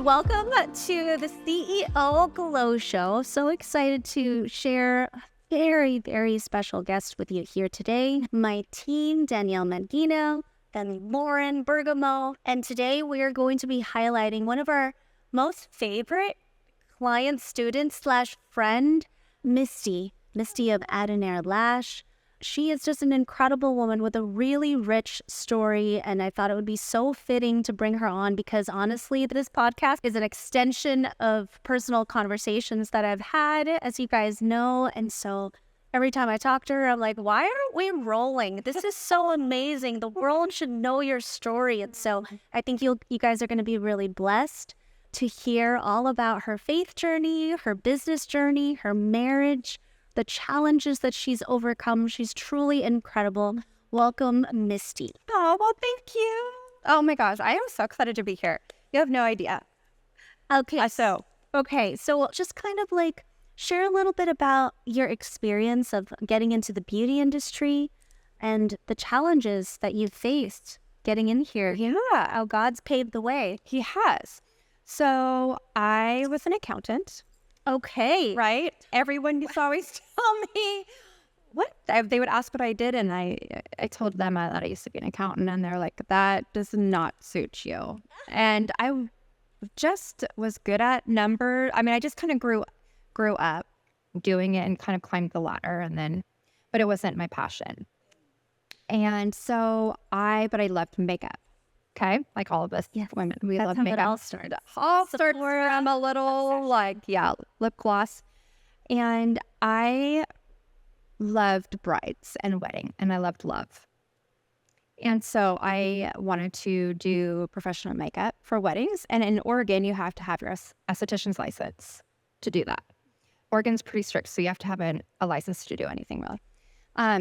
Welcome to the CEO Glow Show. So excited to share a very, very special guest with you here today. My team, Danielle Mangino and Lauren Bergamo. And today we are going to be highlighting one of our most favorite client, student / friend, Misti of Adenair Lash. She is just an incredible woman with a really rich story, and I thought it would be so fitting to bring her on because honestly, this podcast is an extension of personal conversations that I've had, as you guys know, and so every time I talk to her, I'm like, why aren't we rolling? This is so amazing. The world should know your story, and so I think you guys are going to be really blessed to hear all about her faith journey, her business journey, her marriage, the challenges that she's overcome. She's truly incredible. Welcome, Misti. Oh, well, thank you. Oh my gosh, I am so excited to be here. You have no idea. Okay, so just kind of like share a little bit about your experience of getting into the beauty industry and the challenges that you've faced getting in here. Yeah, How God's paved the way. he has. So I was an accountant, Okay. right? Everyone used to always tell me they would ask what I did, and I told them that I used to be an accountant, and they're like, that does not suit you. And I just was good at numbers. I mean, I just kind of grew up doing it and kind of climbed the ladder, but it wasn't my passion. And so I loved makeup. Okay, like all of us women, we love makeup. It all started. From a little lip gloss, and I loved brides and wedding, and I loved love, and so I wanted to do professional makeup for weddings. And in Oregon, you have to have your esthetician's license to do that. Oregon's pretty strict, so you have to have a license to do anything really.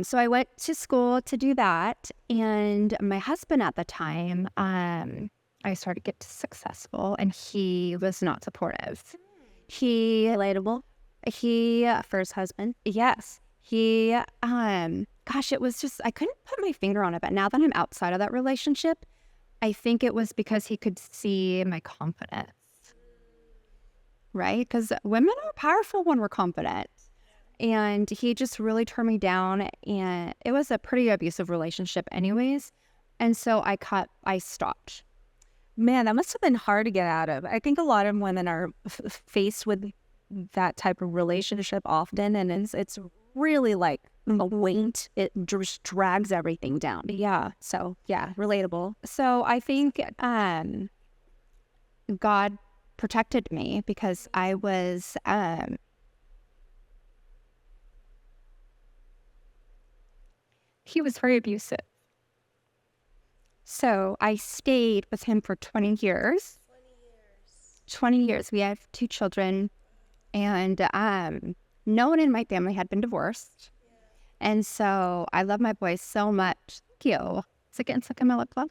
So I went to school to do that, and my husband at the time, I started to get successful, and he was not supportive. Relatable. First husband. Yes, it was just, I couldn't put my finger on it, but now that I'm outside of that relationship, I think it was because he could see my confidence, right? Because women are powerful when we're confident. And he just really turned me down, and it was a pretty abusive relationship anyways. And so I stopped. Man, that must have been hard to get out of. I think a lot of women are faced with that type of relationship often, and it's really like a weight. It just drags everything down. Yeah. So, yeah, relatable. So I think God protected me because I was... he was very abusive. So I stayed with him for 20 years. 20 years. We have 2 children. And no one in my family had been divorced. And so I love my boys so much. Thank you. Is it getting stuck in my lip gloss?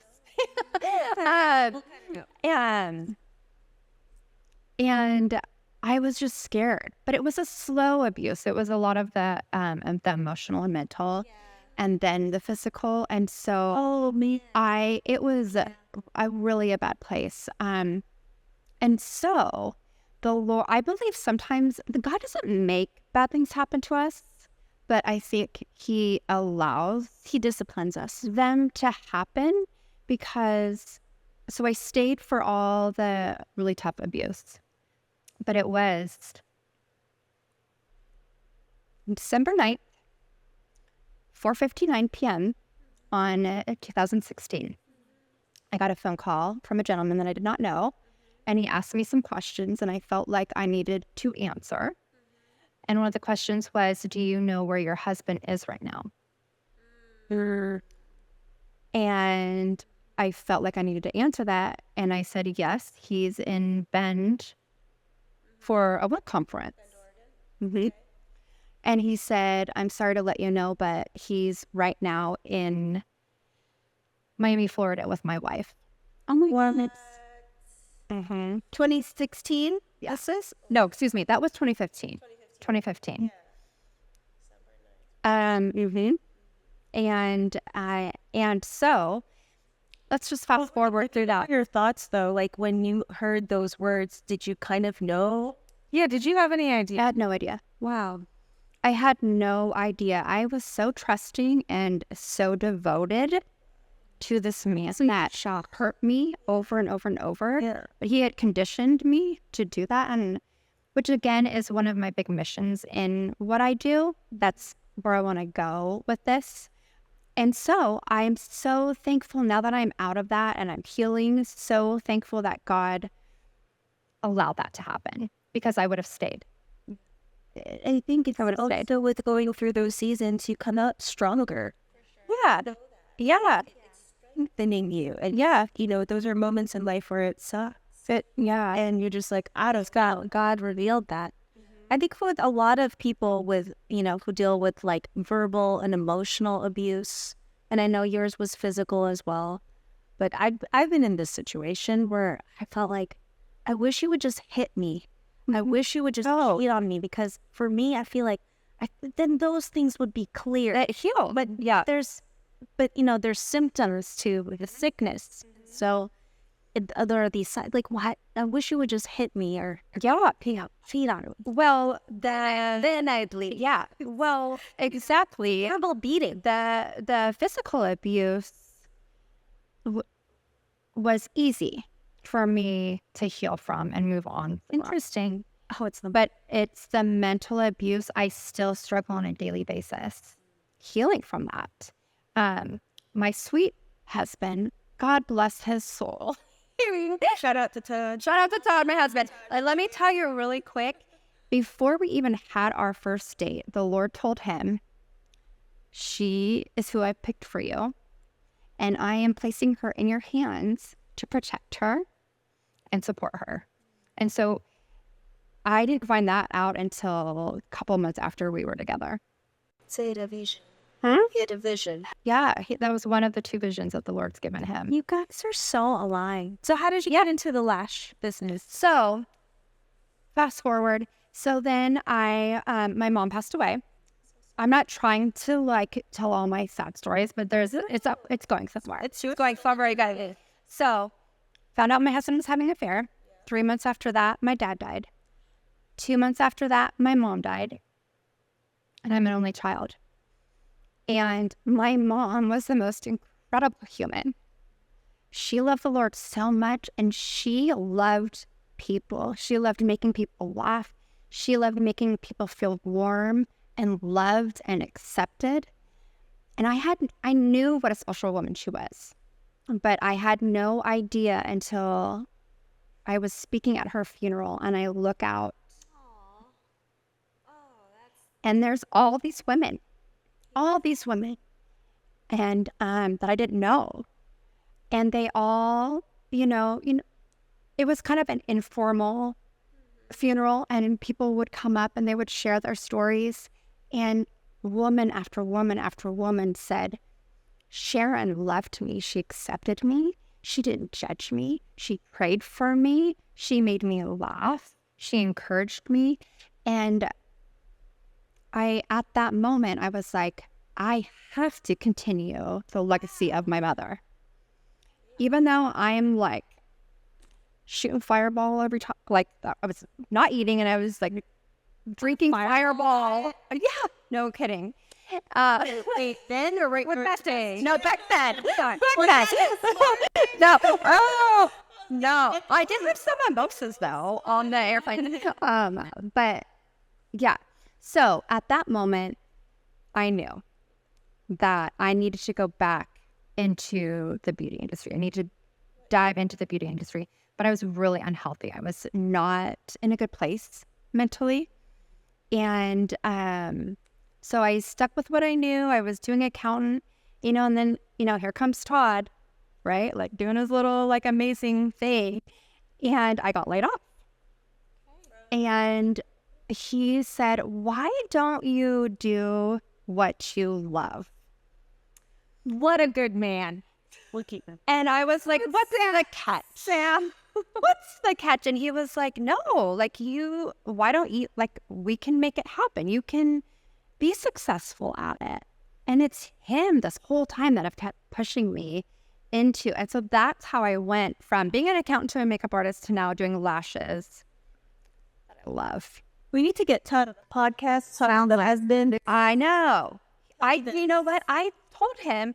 And I was just scared. But it was a slow abuse. It was a lot of the emotional and mental. And then the physical. And so it was a really a bad place. And so the Lord, I believe sometimes God doesn't make bad things happen to us, but I think he disciplines us them to happen so I stayed for all the really tough abuse. But it was December 9th, 4:59 p.m. on 2016. I got a phone call from a gentleman that I did not know, and he asked me some questions, and I felt like I needed to answer. And one of the questions was, do you know where your husband is right now? And I felt like I needed to answer that, and I said, yes, he's in Bend for a work conference. Mm-hmm. And he said, I'm sorry to let you know, but he's right now in Miami, Florida with my wife. Oh my God. 2016? Yes. No, excuse me. That was 2015. 2015. And so let's just fast forward through that. Your thoughts though, like when you heard those words, did you kind of know? Yeah, did you have any I idea? had no idea. Wow. I had no idea. I was so trusting and so devoted to this man that hurt me over and over and over. Yeah. But he had conditioned me to do that, and which again is one of my big missions in what I do. That's where I want to go with this. And so I'm so thankful now that I'm out of that and I'm healing, so thankful that God allowed that to happen, because I would have stayed. I think it's I would have stayed. also with going through those seasons, you come out stronger. Yeah. Yeah. Strengthening you. And yeah, those are moments in life where it sucks. Yeah. And you're just like, I don't know, God revealed that. I think with a lot of people with, who deal with like verbal and emotional abuse, and I know yours was physical as well, but I've been in this situation where I felt like, I wish you would just hit me. I wish you would just cheat on me, because for me, I feel like then those things would be clear. That heal. But Yeah. there's symptoms to the sickness. So there are these signs, like, what? I wish you would just hit me or cheat on me. Well, Then I'd leave. yeah. Well, exactly. Verbal beating. The physical abuse was easy for me to heal from and move on from. Interesting. Oh, But it's the mental abuse I still struggle on a daily basis, healing from that. My sweet husband, God bless his soul. Shout out to Todd. Shout out to Todd, my husband. Let me tell you really quick. Before we even had our first date, the Lord told him, she is who I picked for you, and I am placing her in your hands to protect her and support her. And so I didn't find that out until a couple months after we were together. Say it a vision. Huh? He had a vision. Yeah, that was one of the 2 visions that the Lord's given him. You guys are so aligned. So how did you get into the lash business? So fast forward. So then my mom passed away. I'm not trying to like tell all my sad stories, but it's going somewhere. It's going somewhere. You got it. So found out my husband was having an affair. 3 months after that, my dad died. 2 months after that, my mom died. And I'm an only child. And my mom was the most incredible human. She loved the Lord so much, and she loved people. She loved making people laugh. She loved making people feel warm and loved and accepted. And I knew what a special woman she was, but I had no idea until I was speaking at her funeral, and I look out, and there's all these women, and that I didn't know, and they all, it was kind of an informal funeral, and people would come up and they would share their stories, and woman after woman after woman said, Sharon loved me. She accepted me. She didn't judge me. She prayed for me. She made me laugh. She encouraged me. And at that moment, I was like, I have to continue the legacy of my mother. Even though I'm like shooting fireball every time, like I was not eating and I was like drinking fireball. Yeah, no kidding. Wait, then or right back then? No, back then. No. Oh, no. I did have some mimosas though on the airplane. But yeah. So at that moment, I knew that I needed to go back into the beauty industry. I needed to dive into the beauty industry, but I was really unhealthy. I was not in a good place mentally. And so I stuck with what I knew. I was doing accountant, and then, here comes Todd, right? Like doing his little like amazing thing. And I got laid off. And he said, why don't you do what you love? What a good man. We'll keep him. And I was like, what's the catch, Sam? What's the catch? And he was like, no, like why don't you, like, we can make it happen. You can be successful at it. And it's him this whole time that have kept pushing me into, and so that's how I went from being an accountant to a makeup artist to now doing lashes that I love. We need to get Todd on the podcast. Sound that has been. I know. You know what? I told him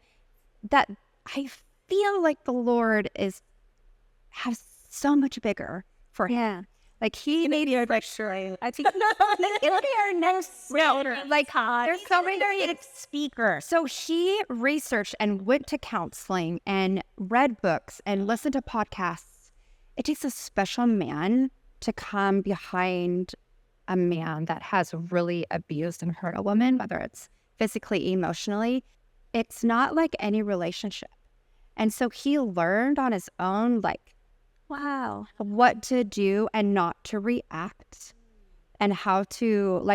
that I feel like the Lord has so much bigger for him. Yeah. Like he made Maybe like sure. I think it'll be our next like There's so many speakers. So he researched and went to counseling and read books and listened to podcasts. It takes a special man to come behind a man that has really abused and hurt a woman, whether it's physically, emotionally. It's not like any relationship. And so he learned on his own, like, Wow. what to do and not to react and how to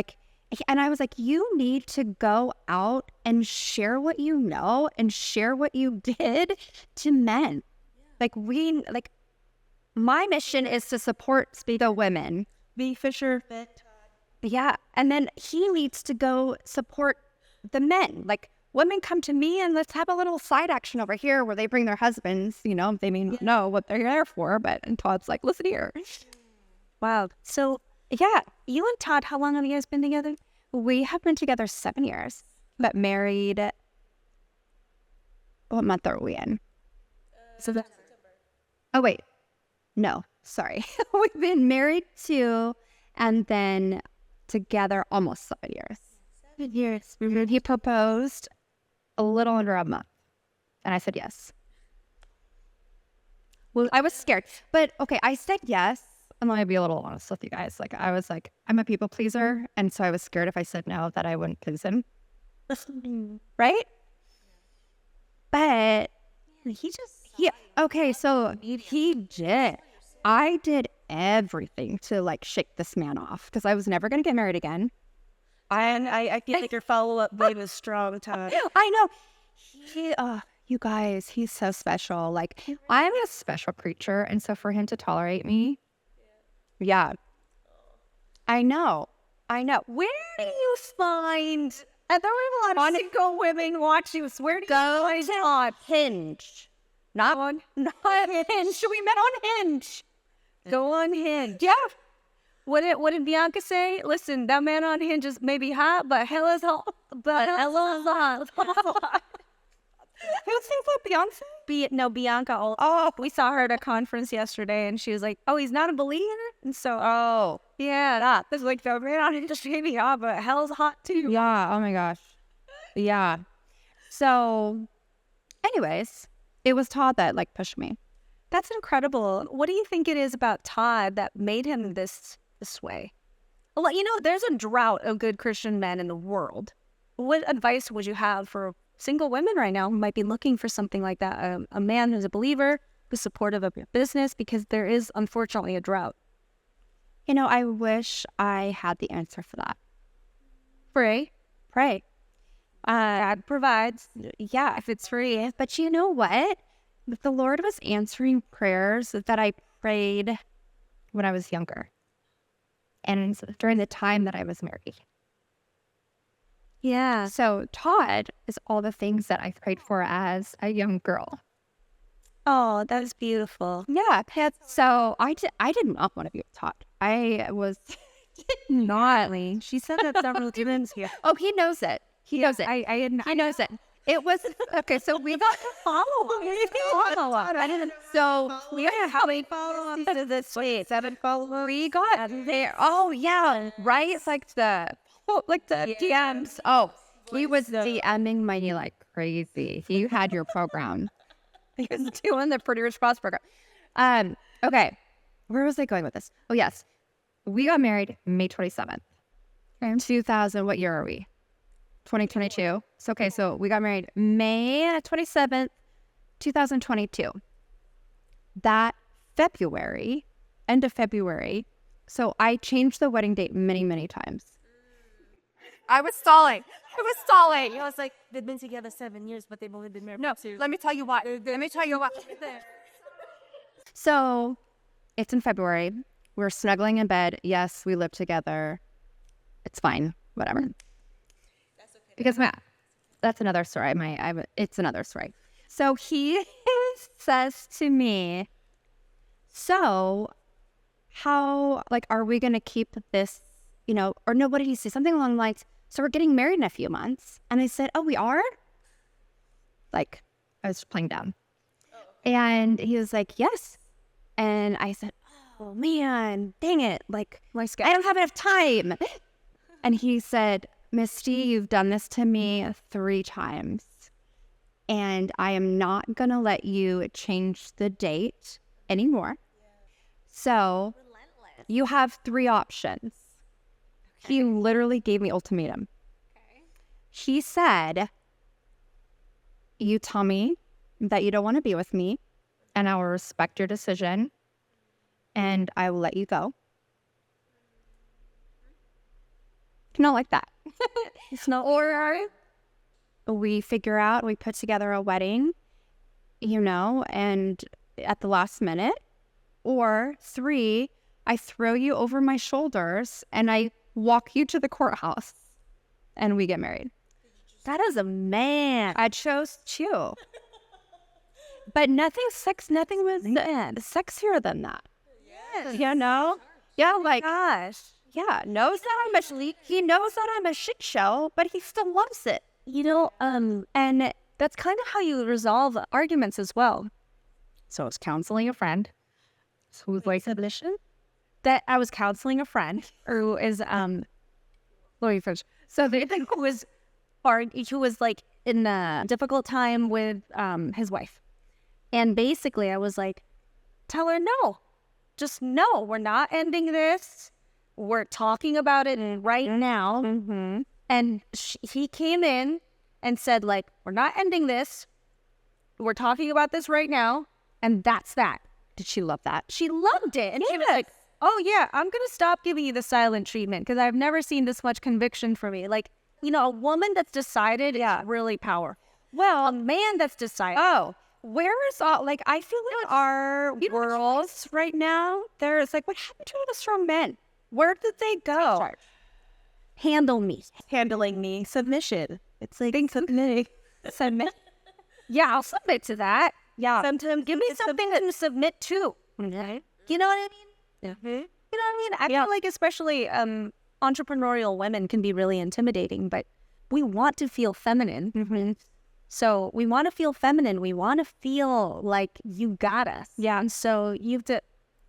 and I was like, you need to go out and share what you know and share what you did to men. My mission is to support the women. B. Fisher. Yeah. And then he needs to go support the men. Like, women come to me and let's have a little side action over here where they bring their husbands, they may not know what they're there for, and Todd's like, listen here. Wow. So Yeah. you and Todd, how long have you guys been together? We have been together 7 years, but married. What month are we in? So that Oh, wait. No, sorry. We've been married 2 and then together almost 7 years. 7 years. He proposed a little under a month, and I said yes. Well, I was scared, but okay, I said yes. I'm going to be a little honest with you guys. Like, I was like, I'm a people pleaser, and so I was scared if I said no that I wouldn't please him. Right? But he did. I did everything to shake this man off because I was never going to get married again. I feel like your follow-up blade is strong, Todd. I know. You guys, he's so special. Like, I'm a special creature, and so for him to tolerate me, yeah. I know. Where do you find? And there were a lot of single women watching. Where do you find on Hinge. Not on Hinge. We met on Hinge. Go on Hinge. Yeah. What did Bianca say? Listen, that man on Hinge is maybe hot, but hell is hot. But hell is hot. Who sings like Beyonce? Bianca. We saw her at a conference yesterday, and she was like, "Oh, he's not a believer." And so, yeah, that's like the man on Hinge, maybe hot, but hell's hot too. Yeah. Oh my gosh. Yeah. So, anyways, it was Todd that pushed me. That's incredible. What do you think it is about Todd that made him this way? Well, there's a drought of good Christian men in the world. What advice would you have for single women right now who might be looking for something like that? A man who's a believer, who's supportive of your business, because there is unfortunately a drought. I wish I had the answer for that. Pray. God provides. Yeah, if it's free. But you know what? The Lord was answering prayers that I prayed when I was younger and during the time that I was married. Yeah. So Todd is all the things that I prayed for as a young girl. Oh, that was beautiful. Yeah. So I did not want to be with Todd. I was not. She said that several times. Yeah. Oh, he knows it. He knows it. He knows it. It was okay. So we got to follow up. I didn't. So we got How many follow-ups did this? Wait, 7 follow-ups? We got there. Oh yeah, right. It's like the DMs. Oh, he was DMing Mighty like crazy. He had your program. He was doing the Pretty Rich Boss program. Okay, where was I going with this? Oh yes, we got married May 27th, 2000. What year are we? 2022. So, okay, so we got married May 27th, 2022. That February, end of February, so I changed the wedding date many, many times. I was stalling. I was like, they've been together 7 years, but they've only been married for 2. Let me tell you what. So, it's in February. We're snuggling in bed. Yes, we live together. It's fine. Whatever. Because that's another story. It's another story. So he says to me, so how, like, are we going to keep this, or no, what did he say? Something along the lines, so we're getting married in a few months. And I said, oh, we are? Like, I was playing down. And he was like, yes. And I said, oh, man, dang it. Like, I don't have enough time. And he said, Misty, you've done this to me 3 times. And I am not going to let you change the date anymore. So you have 3 options. He literally gave me ultimatum. He said, you tell me that you don't want to be with me, and I will respect your decision, and I will let you go. Not like that. It's not. Or we put together a wedding, and at the last minute. Or 3, I throw you over my shoulders and I walk you to the courthouse and we get married. That is a man. I chose 2. But nothing was sexier than that. Yes. Yeah, like, Gosh. yeah, he knows that I'm a shit show, but he still loves it. And that's kind of how you resolve arguments as well. So I was counseling a friend who's like submission. That I was counseling a friend who is let me finish. So the thing was who was like in a difficult time with his wife. And basically I was like, tell her no. Just no, we're not ending this. We're talking about it right now. Mm-hmm. And he came in and said, like, we're not ending this. We're talking about this right now. And that's that. Did she love that? She loved it. And she was like, oh, yeah, I'm going to stop giving you the silent treatment because I've never seen this much conviction for me. Like, a woman that's decided is really powerful. Well, a man that's decided. Oh, where is all, like, I feel like our worlds right now, there's like, what happened to all the strong men? Where did they go? Handle me. Handling me. Submission. It's like submitting. Submit. Yeah, I'll submit to that. Yeah. Sometimes give me something to submit to. Okay. You know what I mean? Mm-hmm. You know what I mean? I feel like especially entrepreneurial women can be really intimidating, but we want to feel feminine. Mm-hmm. So we want to feel feminine. We want to feel like you got us. Yeah. And so you have to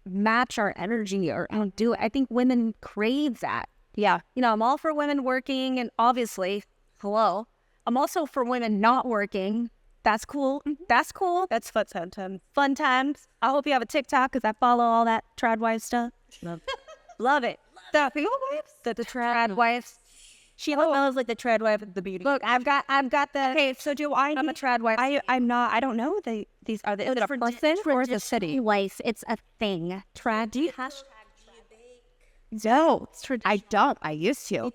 match our energy or do it. I think women crave that. Yeah. I'm all for women working and obviously, hello. I'm also for women not working. That's cool. That's cool. That's fun sometimes. Fun times. I hope you have a TikTok because I follow all that trad wife stuff. Love it. The trad wives. Sheila smells like the trad wife of the beauty. Look, I've got the. Okay, so I'm a trad wife. I'm not, I don't know. These are the a person or the city? Wife, it's a thing. Trad. Do you No, I don't. I used to.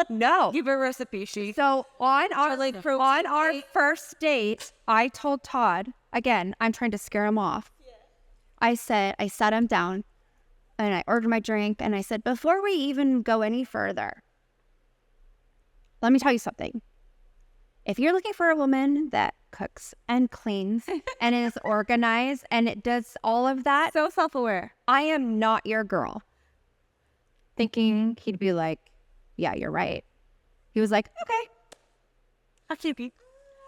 No. Give her a recipe, So on our first date, I told Todd, again, I'm trying to scare him off. I sat him down and I ordered my drink and I said, before we even go any further, let me tell you something. If you're looking for a woman that cooks and cleans and is organized and it does all of that, so self-aware. I am not your girl. Thinking he'd be like, yeah, you're right. He was like, okay. I'll keep you.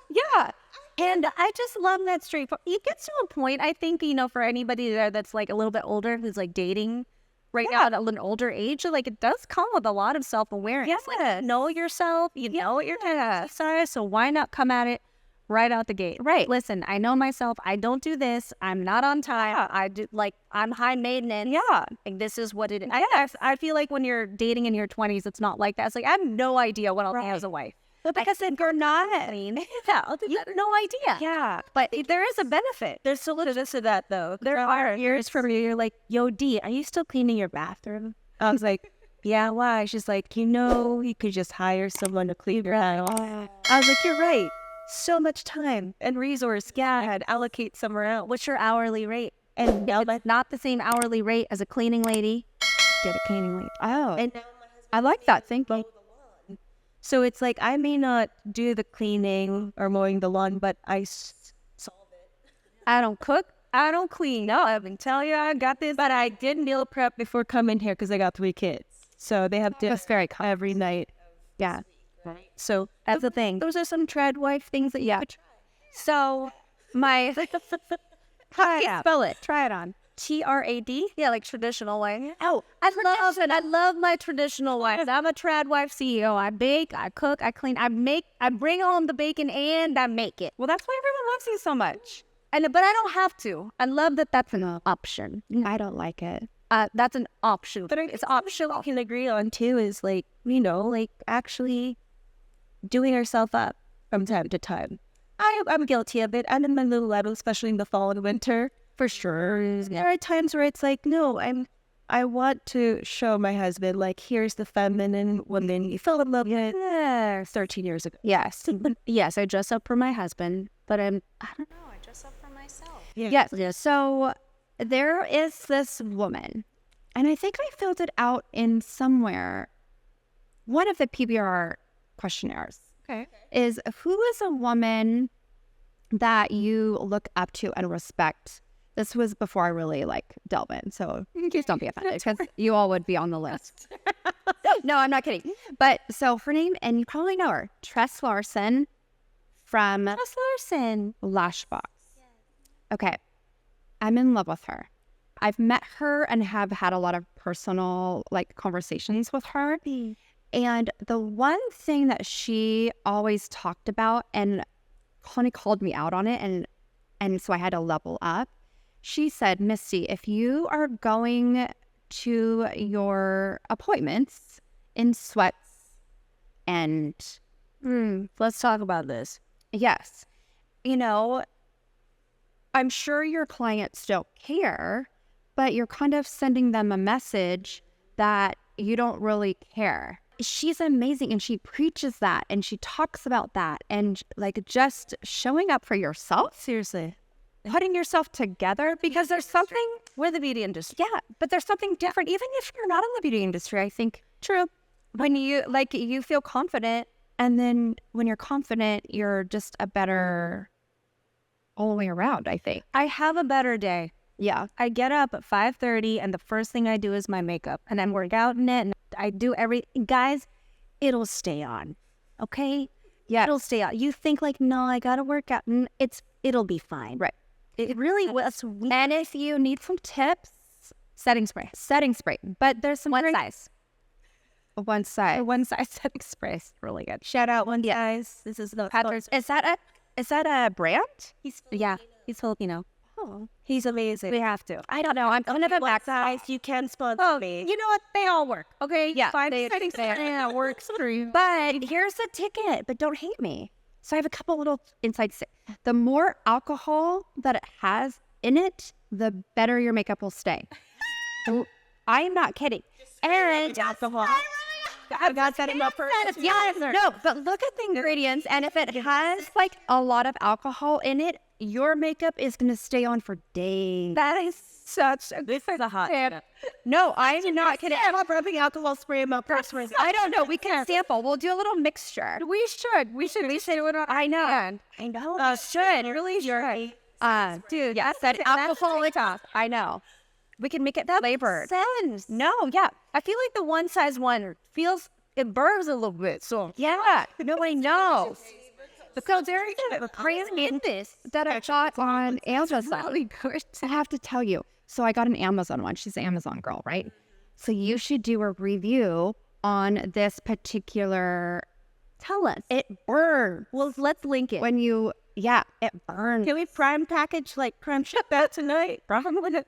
Yeah. And I just love that straightforward. It gets to a point, I think, for anybody there that's like a little bit older, who's like dating right now at an older age, like it does come with a lot of self-awareness. Yes. Like, you know yourself, you know what you're doing, so why not come at it right out the gate? Right. Listen, I know myself. I don't do this. I'm not on time. Yeah. I do, like, I'm high maintenance. Yeah. Like, this is what it is. I feel like when you're dating in your 20s, it's not like that. It's like, I have no idea what I'll do as a wife. But because then you're not. Yeah, you have no idea. Yeah. But there is a benefit. There's so little to that, though. There are years from you, you're like, yo, D, are you still cleaning your bathroom? I was like, yeah, why? She's like, you could just hire someone to clean your house. I was like, you're right. So much time and resource. Yeah, I'd allocate somewhere else. What's your hourly rate? And it's not the same hourly rate as a cleaning lady. Get a cleaning lady. Oh. And now I like that thinking. So it's like, I may not do the cleaning or mowing the lawn, but I solve I don't cook. I don't clean. No, I can tell you I got this. But I did meal prep before coming here because I got 3 kids. So they have dinner That's very common. every night. Yeah. So That's the thing. those are some trad wife things that you could try. So my Spell it. try it on. TRAD. Yeah, like traditional way. Oh, I love my traditional wife. I'm a trad wife CEO. I bake, I cook, I clean, I bring home the bacon and I make it. well, that's why everyone loves you so much. But I don't have to. I love that that's an option. I don't like it. That's an option. But It's optional. we can agree on too is like, like actually doing ourselves up from time to time. I'm guilty of it. I'm in my little level, especially in the fall and winter. For sure. There are times where it's like, no, I want to show my husband, like, here's the feminine woman you fell in love with 13 years ago. Yes. Yes, I dress up for my husband, but I don't know, I dress up for myself. Yes. So there is this woman, and I think I filled it out in somewhere. One of the PBR questionnaires is, who is a woman that you look up to and respect? This was before I really delve in, so please don't be offended because you all would be on the list. No, I'm not kidding. But so her name, and you probably know her, Tress Larson from Lashbox. Okay, I'm in love with her. I've met her and have had a lot of personal conversations with her. And the one thing that she always talked about and kind of called me out on it, and so I had to level up. She said, Misty, if you are going to your appointments in sweats and Let's talk about this. yes, I'm sure your clients don't care, but you're kind of sending them a message that you don't really care. She's amazing, and she preaches that, and she talks about that, and just showing up for yourself. Seriously. Putting yourself together, because there's something, We're the beauty industry. yeah, but there's something different. Even if you're not in the beauty industry, I think, true, when you feel confident, and then when you're confident, you're just a better all the way around, I think. I have a better day. Yeah. I get up at 5:30 and the first thing I do is my makeup, and I work out in it, and I do guys, it'll stay on. Okay? Yeah. It'll stay on. You think no, I gotta work out. It'll be fine. Right. It really was. And if you need some tips, Setting spray. but there's some One great- size. One size. One size setting spray is really good. Shout out one guys. This is the Is that a brand? He's Filipino. Oh, he's amazing. We have to. I don't know. I'm gonna have a back Size, you can sponsor me. You know what? They all work. Okay. Yeah, Five they- setting spray. Yeah, works for you. But here's the ticket, but don't hate me. So I have a couple little insights. The more alcohol that it has in it, the better your makeup will stay. I am not kidding. And Alcohol. I got that in my purse. yes, no, but look at the ingredients, and if it has a lot of alcohol in it, your makeup is going to stay on for days. That is such a This is a hot tip. No, I'm not kidding. I'm not rubbing alcohol spray in my purse. I don't know. We can sample. We'll do a little mixture. We should do it on. I know. I know. Should really should. Dude, yes, that alcoholic. I know. We can make it flavored. Sense. No, yeah, I feel like the one size one it burns a little bit. So yeah. No, I know. So there is a crazy that I got on Amazon. I have to tell you. So I got an Amazon one. She's an Amazon girl, right? So you should do a review on this particular. tell us. It burns. Well, let's link it. It burns. Can we prime ship that tonight? Probably.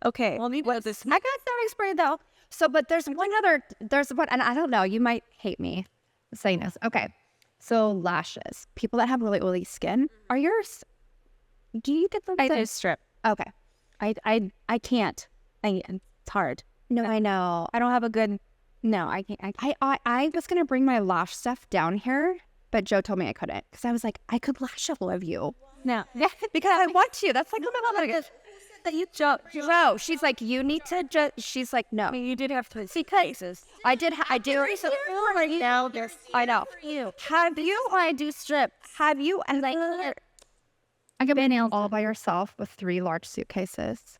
Okay. Well, What is this? I got setting spray though. So, but there's one, and I don't know, you might hate me saying this. Okay. So lashes, people that have really oily skin, are yours, do you get them? I do strip. Okay. I can't. It's hard. No, I know. I don't have a good. No, I can't. I was going to bring my lash stuff down here, but Joe told me I couldn't because I was like, I could lash all of you. No. Because I want to. That's like, That you jump. no, she's like, you need to just, she's like, no. You did have to see Because I did recently. now. There's I know. You. Have you, I do strip. have you, and I could be all by yourself with 3 large suitcases.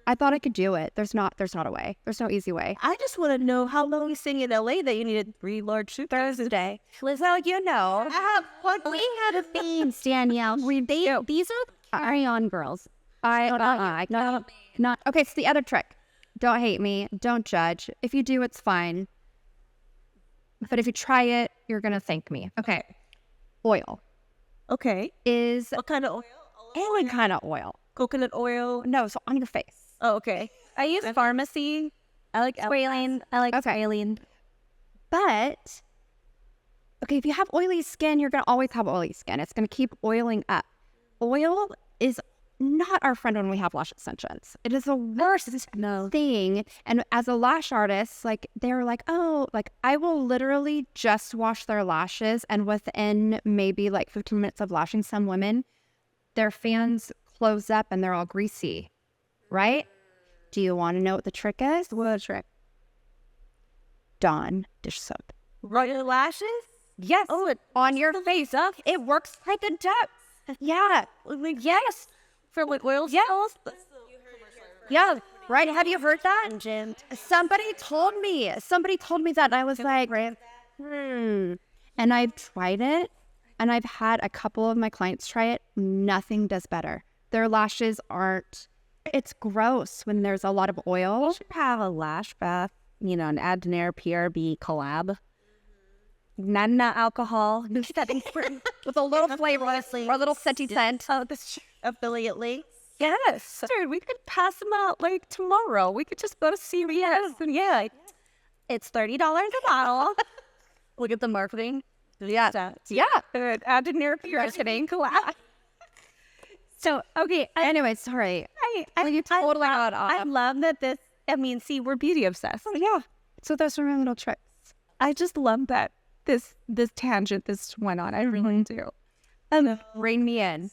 I thought I could do it. There's not a way. There's no easy way. I just want to know how long you staying in LA that you needed 3 large suitcases. Thursday. Well, you know. We had a theme, Danielle. These are carry-on girls. Not okay. So the other trick: don't hate me, don't judge. If you do, it's fine. But if you try it, you're gonna thank me. Okay. Oil Okay. is What kind of oil? any kind of oil. Coconut oil? No, so on your face. Oh, okay. I use pharmacy. I like squalene. I like squalene. But okay, if you have oily skin, you're gonna always have oily skin. It's gonna keep oiling up. Oil is not our friend when we have lash extensions. It is the worst thing. And as a lash artist, like they're like, oh, like I will literally just wash their lashes, and within maybe like 15 minutes of lashing some women, their fans close up and they're all greasy, right? Do you want to know what the trick is? What a trick. Dawn dish soap. Right your lashes? Yes. Oh, On your face. It works like a duck. Yeah. Yes. for like oil Yeah. spills? Yeah. Right. Have you heard that? Tangent. Somebody told me that, and I was like, And I've tried it, and I've had a couple of my clients try it. Nothing does better. Their lashes aren't. It's gross when there's a lot of oil. We should have a lash bath, you know, an Adnair PRB collab. Not alcohol. With a little flavor, or a little scenty scent. Oh, this affiliate links. Yes. Dude, we could pass them out like tomorrow. We could just go to CVS and it's $30 a bottle. Look at the marketing. Yeah. Adnair PRB collab. So, okay. Anyway, sorry. You totally got off. I love that this, I mean, see, we're beauty obsessed. Yeah. So those are my little tricks. I just love that this tangent this went on. I really do. Rein me in.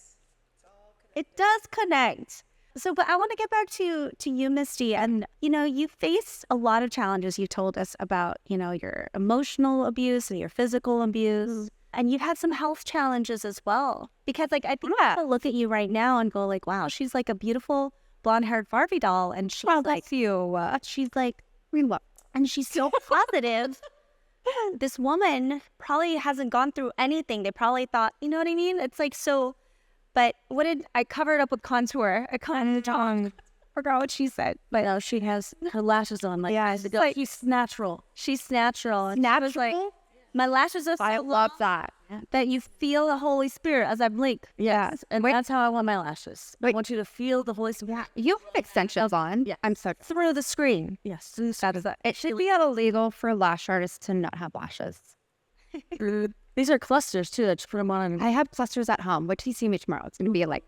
It does connect. So, but I want to get back to you, Misty. And, you know, you faced a lot of challenges. You told us about, you know, your emotional abuse and your physical abuse. And you've had some health challenges as well. Because, like, I think people look at you right now and go, like, wow, she's like a beautiful blonde-haired Barbie doll. And she's like, she's like, and she's so positive. This woman probably hasn't gone through anything. They probably thought, you know what I mean? It's like, so, but what did I cover it up with contour? I kind of forgot what she said. But no, she has her lashes on. Like, yeah, it's like, she's natural. She's natural. And she was like, my lashes are so I love that. that you feel the Holy Spirit as I blink. Yes. And that's how I want my lashes. I want you to feel the Holy Spirit. You have extensions on. Yeah. I'm so Through the screen. Yes. It should be illegal for lash artists to not have lashes. These are clusters too. I just put them on. I have clusters at home. Wait till you see me tomorrow. It's gonna be like.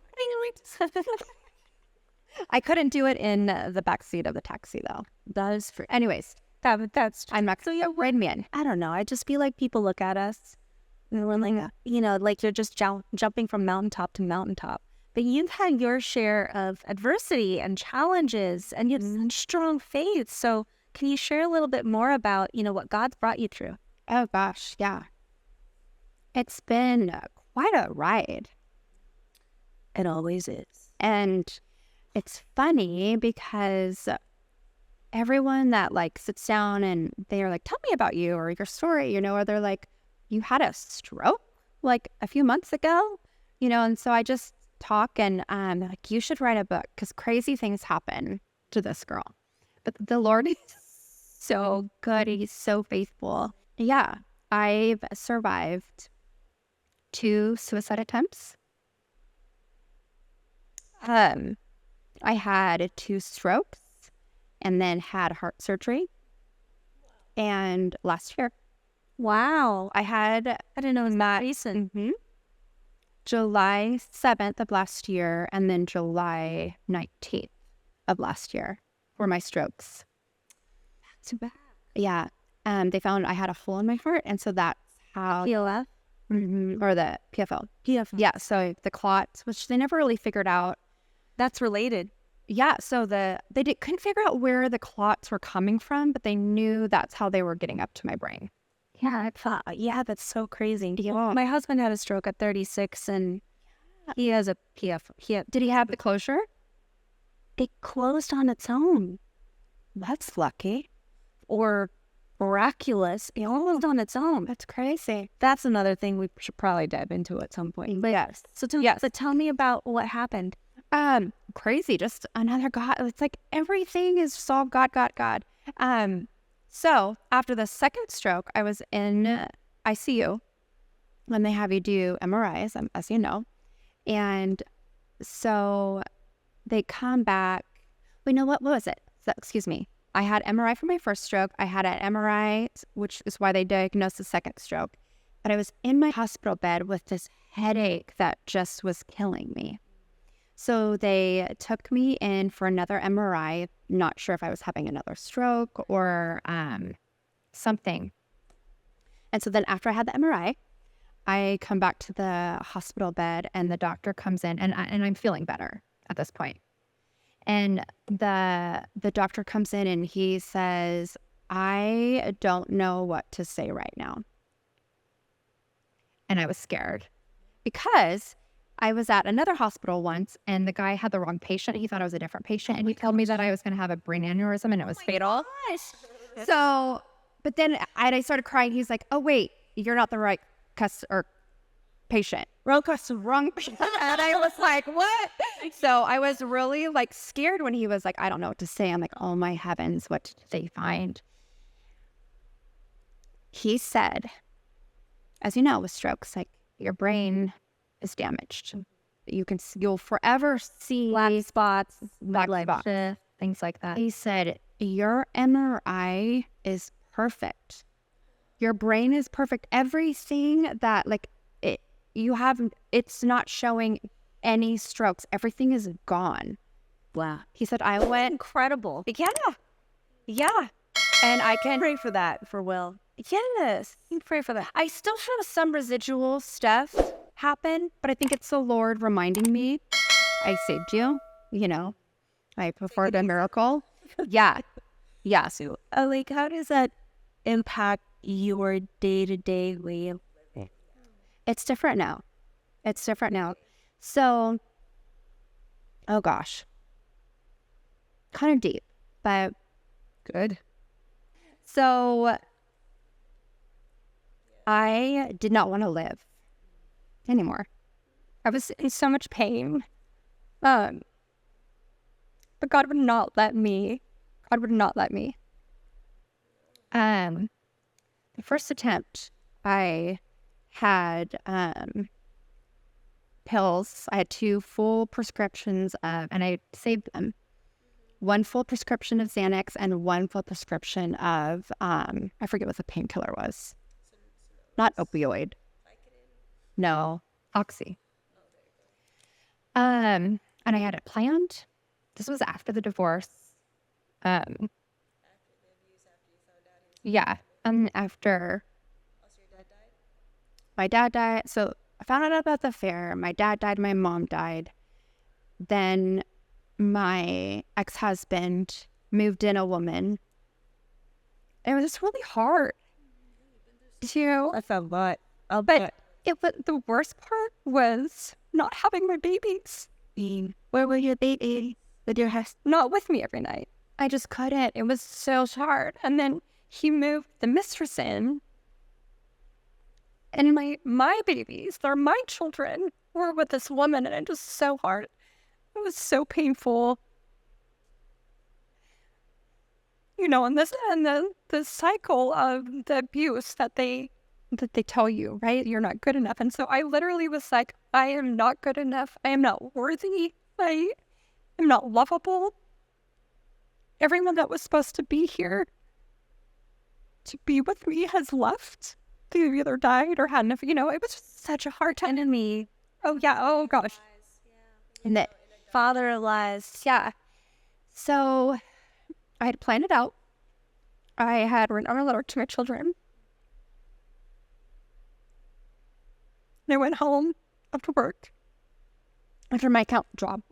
I couldn't do it in the back seat of the taxi though. That is free. Anyways, That's I'm not. So you're rein me in. I don't know. I just feel like people look at us and we're like, you know, like you're just jumping from mountaintop to mountaintop. But you've had your share of adversity and challenges, and you have such strong faith. So can you share a little bit more about, you know, what God's brought you through? Oh gosh, yeah. It's been quite a ride. It always is. And it's funny because everyone that like sits down and they're like, tell me about you or your story, you know, or they're like, you had a stroke like a few months ago, you know, and so I just talk and they're like, you should write a book because crazy things happen to this girl. But the Lord is so good. He's so faithful. Yeah, I've survived 2 suicide attempts. I had 2 strokes and then had heart surgery. And last year, Wow. I didn't know it was that recent. July 7th of last year and then July 19th of last year were my strokes. Too bad. Yeah. They found I had a hole in my heart. And so that's how... PLF? Or the PFL. Yeah. So the clots, which they never really figured out. That's related. Yeah. So couldn't figure out where the clots were coming from, but they knew that's how they were getting up to my brain. Yeah, I thought, that's so crazy. Yeah. My husband had a stroke at 36, and He has a PF. Did he have the closure? It closed on its own, That's lucky. or miraculous. It closed on its own. That's crazy. That's another thing we should probably dive into at some point. But Yes. so tell me about what happened. Crazy. Just another God. It's like everything is just all God, God, God. So after the second stroke, I was in ICU when they have you do MRIs, as you know. And so they come back. Wait, no, what was it? So, excuse me. I had MRI for my first stroke. I had an MRI, which is why they diagnosed the second stroke. But I was in my hospital bed with this headache that just was killing me. So they took me in for another MRI, not sure if I was having another stroke or something. And so then after I had the MRI, I come back to the hospital bed and the doctor comes in and I'm feeling better at this point. And the doctor comes in and he says, I don't know what to say right now. And I was scared because I was at another hospital once and the guy had the wrong patient. He thought I was a different patient and he told me that I was going to have a brain aneurysm and it was fatal. So, but then I started crying. He's like, oh, wait, you're not the right patient. Wrong patient. And I was like, what? So I was really like scared when he was like, I don't know what to say. I'm like, oh my heavens, what did they find? He said, as you know, with strokes, like your brain is damaged. You'll forever see Black spots, things like that. He said, your MRI is perfect. Your brain is perfect. Everything that it's not showing any strokes. Everything is gone. Wow. He said, I went Incredible. Yeah. And I can Pray for that for Will. Yes. You pray for that. I still have some residual stuff happen, but I think it's the Lord reminding me, I saved you, I performed a miracle. Yeah. Yeah. So, like, how does that impact your day-to-day way of living? It's different now. So, oh gosh. Kind of deep, but Good. so I did not want to live anymore. I was in so much pain. But God would not let me. The first attempt, I had pills. I had 2 full prescriptions of, and I saved them. 1 full prescription of Xanax and 1 full prescription of, I forget what the painkiller was. Not opioid. No, Oxy. And I had it planned. This was after the divorce. Yeah. After my dad died. So I found out about the affair. My dad died. My mom died. Then my ex-husband moved in a woman. It was just really hard to. That's a lot. But the worst part was not having my babies. Where were your babies? With your house? Not with me every night. I just couldn't. It was so hard. And then he moved the mistress in. And my babies, they're my children, were with this woman. And it was so hard. It was so painful. And the cycle of the abuse that they tell you, right? You're not good enough. And so I literally was like, I am not good enough. I am not worthy. I am not lovable. Everyone that was supposed to be here to be with me has left. They either died or had enough, it was just such a hard time to me. Oh, yeah. Oh, gosh. And that Father of lies. yeah. So I had planned it out. I had written a letter to my children. And I went home after work, after my account job.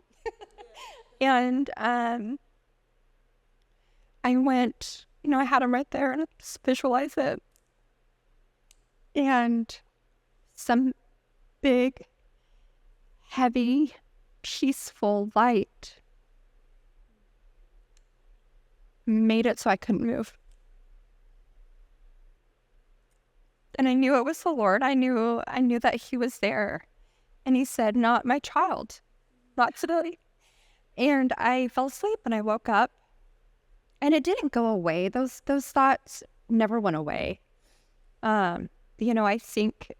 And I went, I had them right there and I just visualized it. And some big, heavy, peaceful light made it so I couldn't move. And I knew it was the Lord. I knew that he was there. And he said, not my child, not today. And I fell asleep and I woke up and it didn't go away. Those thoughts never went away. I think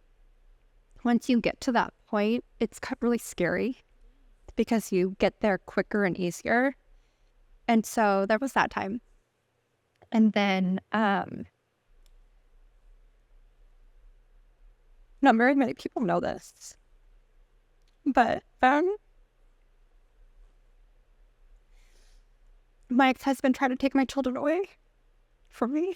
once you get to that point, it's really scary because you get there quicker and easier. And so there was that time. And then, not very many people know this, but my ex-husband tried to take my children away from me.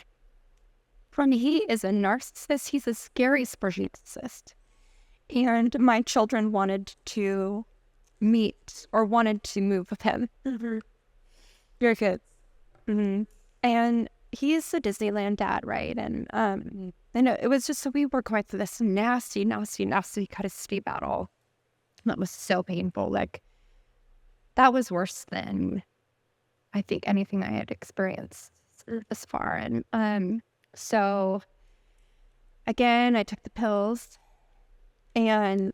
He is a narcissist. He's a scary narcissist. And my children wanted to meet or wanted to move with him. Mm-hmm. Your kids. Mm-hmm. And he's a Disneyland dad, right? And I know it was just, so we were going through this nasty custody battle. That was so painful. Like, that was worse than I think anything I had experienced this far. And so again, I took the pills and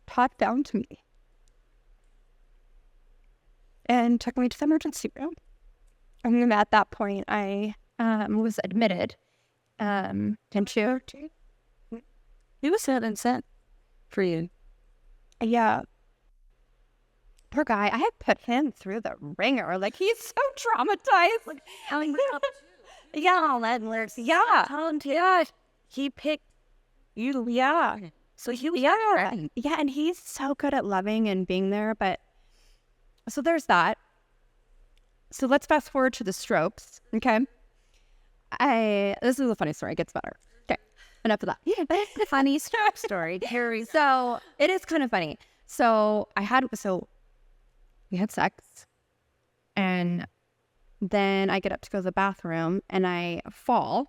talked down to me and took me to the emergency room. And at that point, I was admitted. Didn't you? He was sad and sad for you. Yeah. Poor guy. I had put him through the ringer. Like, he's so traumatized. Like, Yeah, yeah. He picked you. Yeah. So he was right. Yeah, and he's so good at loving and being there. But so there's that. So let's fast forward to the strokes. Okay. This is a funny story. It gets better. Okay. Enough of that. Funny stroke story. So it is kind of funny. So we had sex, and then I get up to go to the bathroom and I fall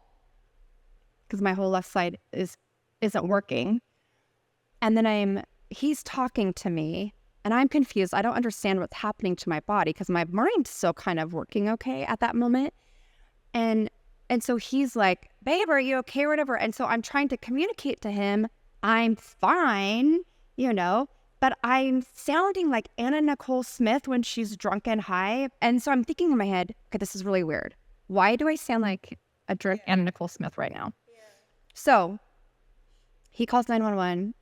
because my whole left side isn't working. And then he's talking to me and I'm confused. I don't understand what's happening to my body because my mind's still kind of working okay at that moment. And so he's like, babe, are you okay or whatever? And so I'm trying to communicate to him, I'm fine, but I'm sounding like Anna Nicole Smith when she's drunk and high. And so I'm thinking in my head, okay, this is really weird. Why do I sound like a drunk Anna Nicole Smith right now? Yeah. So he calls 911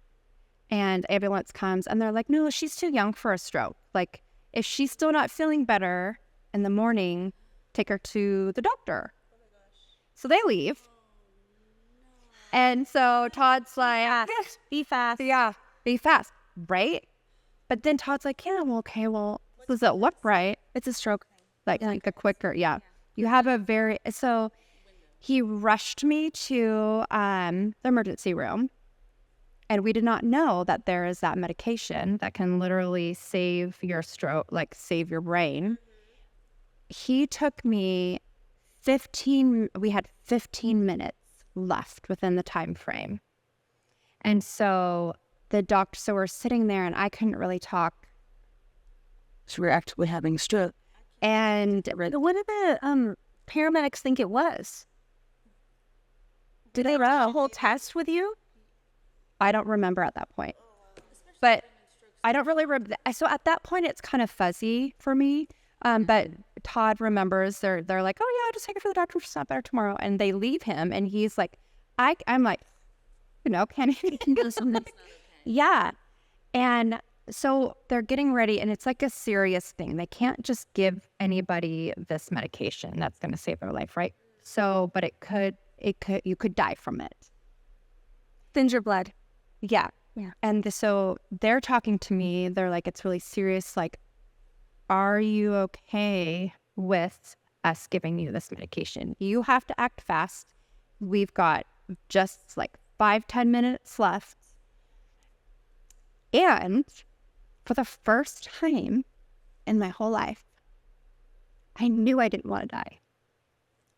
and ambulance comes and they're like, no, she's too young for a stroke. Like, if she's still not feeling better in the morning, take her to the doctor. Oh my gosh. So they leave. Oh, no. And so Todd's like, be fast. Yeah, be fast. Right? But then Todd's like, yeah, well, okay, well, does it look right? It's a stroke. Like a quicker, yeah. You have so he rushed me to the emergency room, and we did not know that there is that medication that can literally save your stroke, like save your brain. He took me we had 15 minutes left within the time frame. And so we're sitting there and I couldn't really talk. So we're actually having stroke. And what did the paramedics think it was? Did they run a whole test with you? I don't remember at that point. But I don't really remember. So at that point, it's kind of fuzzy for me. But Todd remembers. They're like, oh, yeah, just take her to the doctor. She's not better tomorrow. And they leave him. And he's like, I'm like, can he do something? Yeah. And so they're getting ready, and it's like a serious thing. They can't just give anybody this medication that's going to save their life, right? So, but you could die from it. Thins your blood. Yeah. Yeah. And so they're talking to me. They're like, it's really serious. Like, are you okay with us giving you this medication? You have to act fast. We've got just like 5-10 minutes left. And for the first time in my whole life, I knew I didn't want to die.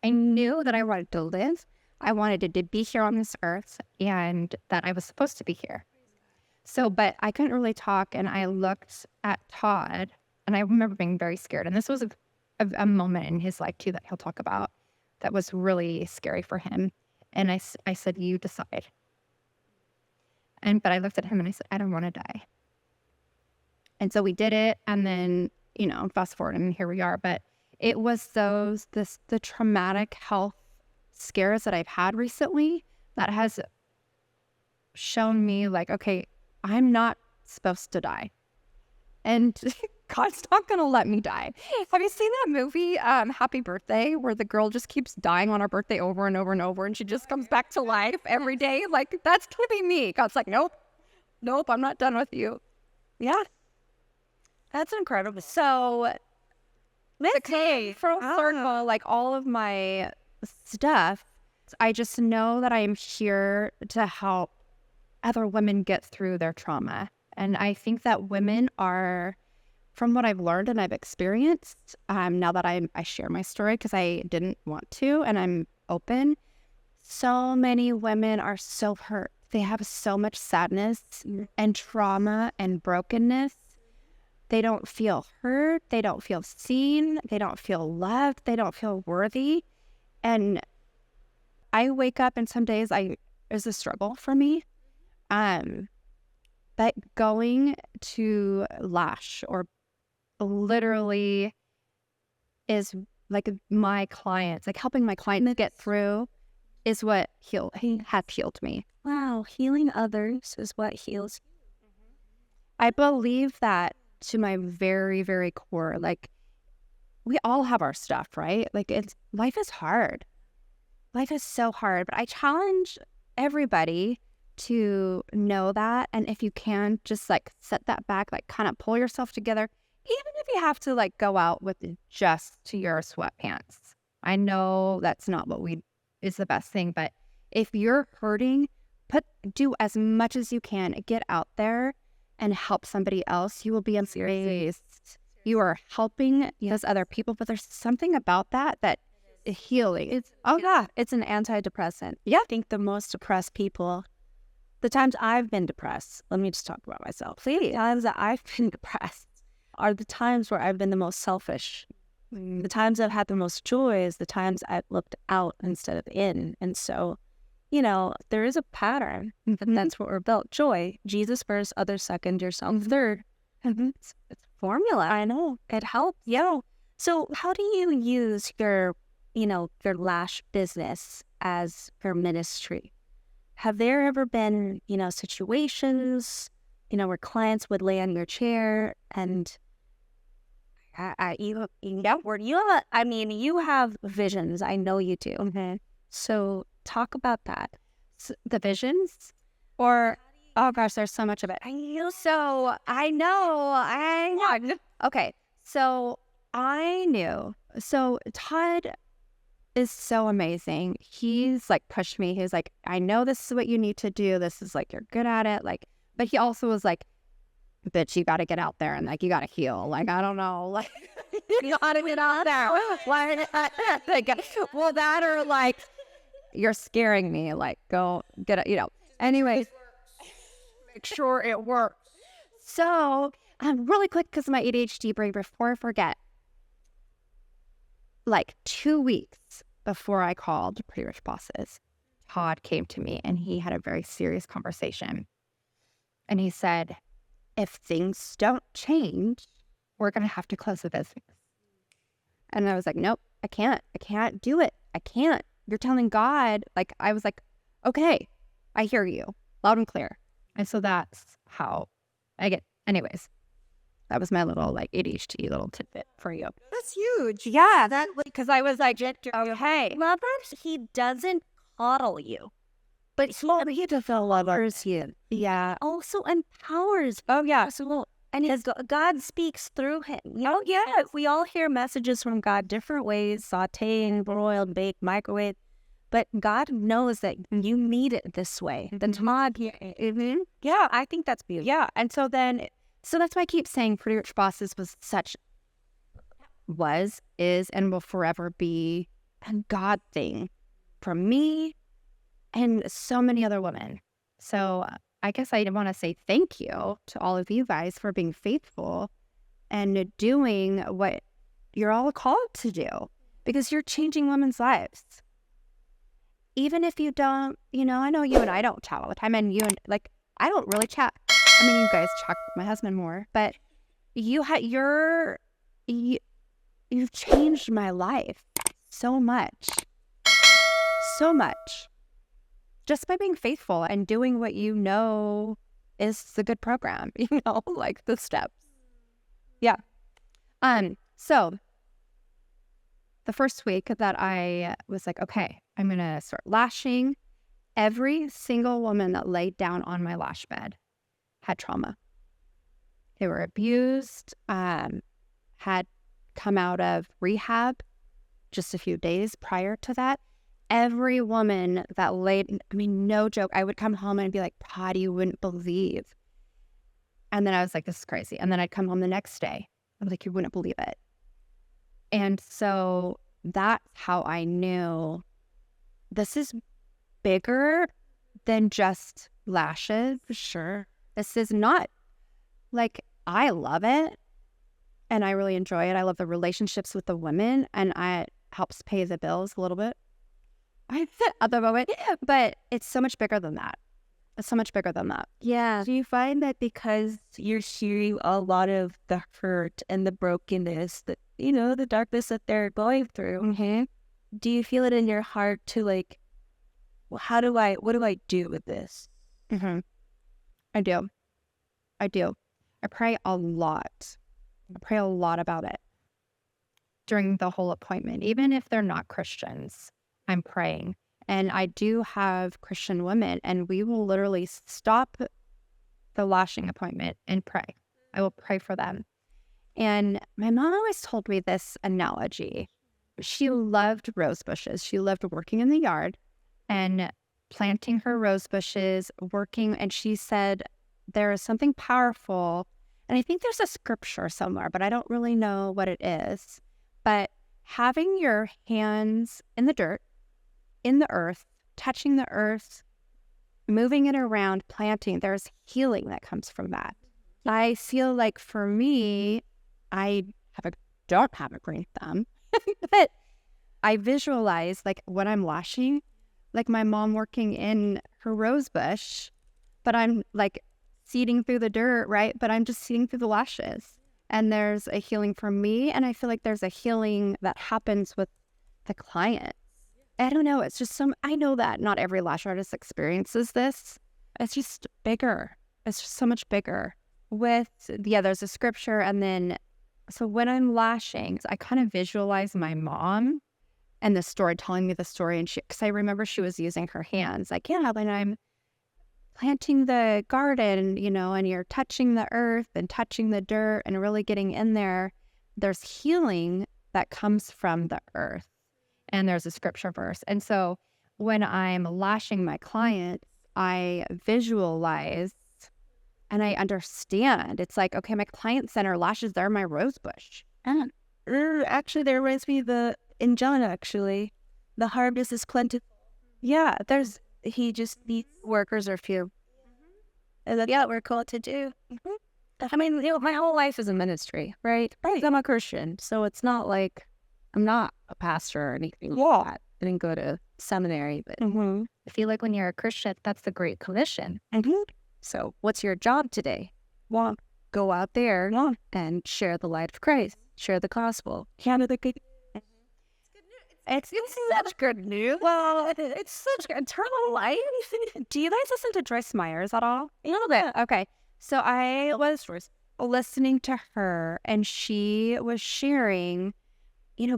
I knew that I wanted to live. I wanted to be here on this earth and that I was supposed to be here. So, but I couldn't really talk, and I looked at Todd, and I remember being very scared. And this was a moment in his life too that he'll talk about that was really scary for him. And I said, you decide. But I looked at him and I said, I don't want to die. And so we did it. And then, fast forward and here we are. But it was the traumatic health scares that I've had recently that has shown me like, okay, I'm not supposed to die. And God's not going to let me die. Have you seen that movie, Happy Birthday, where the girl just keeps dying on her birthday over and over and over, and she just comes back to life every day? Like, that's going to be me. God's like, nope, I'm not done with you. Yeah. That's incredible. So, full circle, like all of my stuff, I just know that I am here to help other women get through their trauma. And I think that women are, from what I've learned and I've experienced, now that I share my story because I didn't want to and I'm open, so many women are so hurt. They have so much sadness and trauma and brokenness. They don't feel heard. They don't feel seen. They don't feel loved. They don't feel worthy. And I wake up and some days it's a struggle for me. But going to lash or literally is like my clients, like helping my clients get through is what has healed me. Wow, healing others is what heals. I believe that to my very, very core. Like, we all have our stuff, right? Like, life is hard. Life is so hard, but I challenge everybody to know that. And if you can, just like set that back, like kind of pull yourself together, even if you have to like go out with just your sweatpants. I know that's not what is the best thing, but if you're hurting, do as much as you can, get out there and help somebody else. You will be amazed. You are helping those other people, but there's something about that healing. It's an antidepressant. Yeah. I think the most depressed people, the times I've been depressed, let me just talk about myself. The times that I've been depressed are the times where I've been the most selfish. The times I've had the most joy is the times I've looked out instead of in. And so, there is a pattern. That's what we're built. Joy, Jesus first, others second, yourself third. It's a formula. I know. It helps. Yeah. So how do you use your lash business as your ministry? Have there ever been, situations, where clients would lay on your chair and you have visions. I know you do. Okay. So talk about that. The visions, or oh gosh, there's so much of it. So I know. Okay, so I knew. So Todd is so amazing. He's like pushed me. He's like, I know this is what you need to do. This is like, you're good at it. Like, but he also was like, bitch, you got to get out there and like, you got to heal. Like, I don't know. Like, you got to get out there. Like, well, that or like, you're scaring me. Like, go get it, Anyways, make sure it works. So, really quick, because of my ADHD brain, before I forget, like 2 weeks before I called Pretty Rich Bosses, Todd came to me and he had a very serious conversation. And he said, if things don't change, we're going to have to close the business. And I was like, nope, I can't do it. I can't. You're telling God, like, I was like, okay, I hear you loud and clear. And so that's how I get, anyways, that was my little like ADHD little tidbit for you. That's huge. Yeah, that because I was like, okay. Love that he doesn't coddle you, but he develops you. Yeah. Also empowers. Oh, yeah. So, and God speaks through him. Oh, yeah. We all hear messages from God different ways, sauteing, broiled, baked, microwave. But God knows that you need it this way. Then Todd, yeah, I think that's beautiful. Yeah. And so that's why I keep saying Pretty Rich Bosses is, and will forever be a God thing for me and so many other women. So I guess I want to say thank you to all of you guys for being faithful and doing what you're all called to do, because you're changing women's lives. Even if you don't, I know you and I don't chat all the time, and I don't really chat. I mean, you guys chat with my husband more, but you've changed my life so much, just by being faithful and doing what is the good program, like the steps. Yeah. So the first week that I was like, okay, I'm going to start lashing, every single woman that laid down on my lash bed had trauma. They were abused, had come out of rehab just a few days prior to that. Every woman that no joke, I would come home and be like, Patty, you wouldn't believe. And then I was like, this is crazy. And then I'd come home the next day. I was like, you wouldn't believe it. And so that's how I knew this is bigger than just lashes. Sure. This is not I love it and I really enjoy it. I love the relationships with the women, and it helps pay the bills a little bit at the moment, but it's so much bigger than that. It's so much bigger than that. Yeah. Do you find that because you're hearing a lot of the hurt and the brokenness, that, the darkness that they're going through, Mm-hmm. do you feel it in your heart to well, what do I do with this? Mm-hmm. I do. I pray a lot. I pray a lot about it during the whole appointment. Even if they're not Christians, I'm praying. And I do have Christian women, and we will literally stop the lashing appointment and pray. I will pray for them. And my mom always told me this analogy. She loved rose bushes. She loved working in the yard and planting her rose bushes, working. And she said, there is something powerful. And I think there's a scripture somewhere, but I don't really know what it is. But having your hands in the dirt, in the earth, touching the earth, moving it around, planting, there's healing that comes from that. I feel like for me, I don't have a green thumb, but I visualize when I'm lashing, my mom working in her rose bush, but I'm seeding through the dirt, right? But I'm just seeding through the lashes. And there's a healing for me. And I feel like there's a healing that happens with the client. I don't know. It's just I know that not every lash artist experiences this. It's just bigger. It's just so much bigger. There's a scripture. And then, so when I'm lashing, I kind of visualize my mom and the story, telling me the story. And because I remember she was using her hands. When I'm planting the garden, and you're touching the earth and touching the dirt and really getting in there, there's healing that comes from the earth. And there's a scripture verse. And so when I'm lashing my clients, I visualize and I understand. It's like, okay, my client center lashes, they're my rose bush. And actually, that reminds me in John, actually, the harvest is plentiful. Yeah, He just needs Workers are few. and that's what we're called to do. I mean, my whole life is a ministry, right? I'm a Christian, so it's not like I'm not a pastor or anything like that. I didn't go to seminary, but I feel like when you're a Christian, that's the Great Commission. So what's your job today? Well, Go out there and share the light of Christ, share the gospel. it's such good news. Well, it's such eternal life. Do you guys listen to Joyce Myers at all? A little bit. Okay. So I was listening to her, and she was sharing,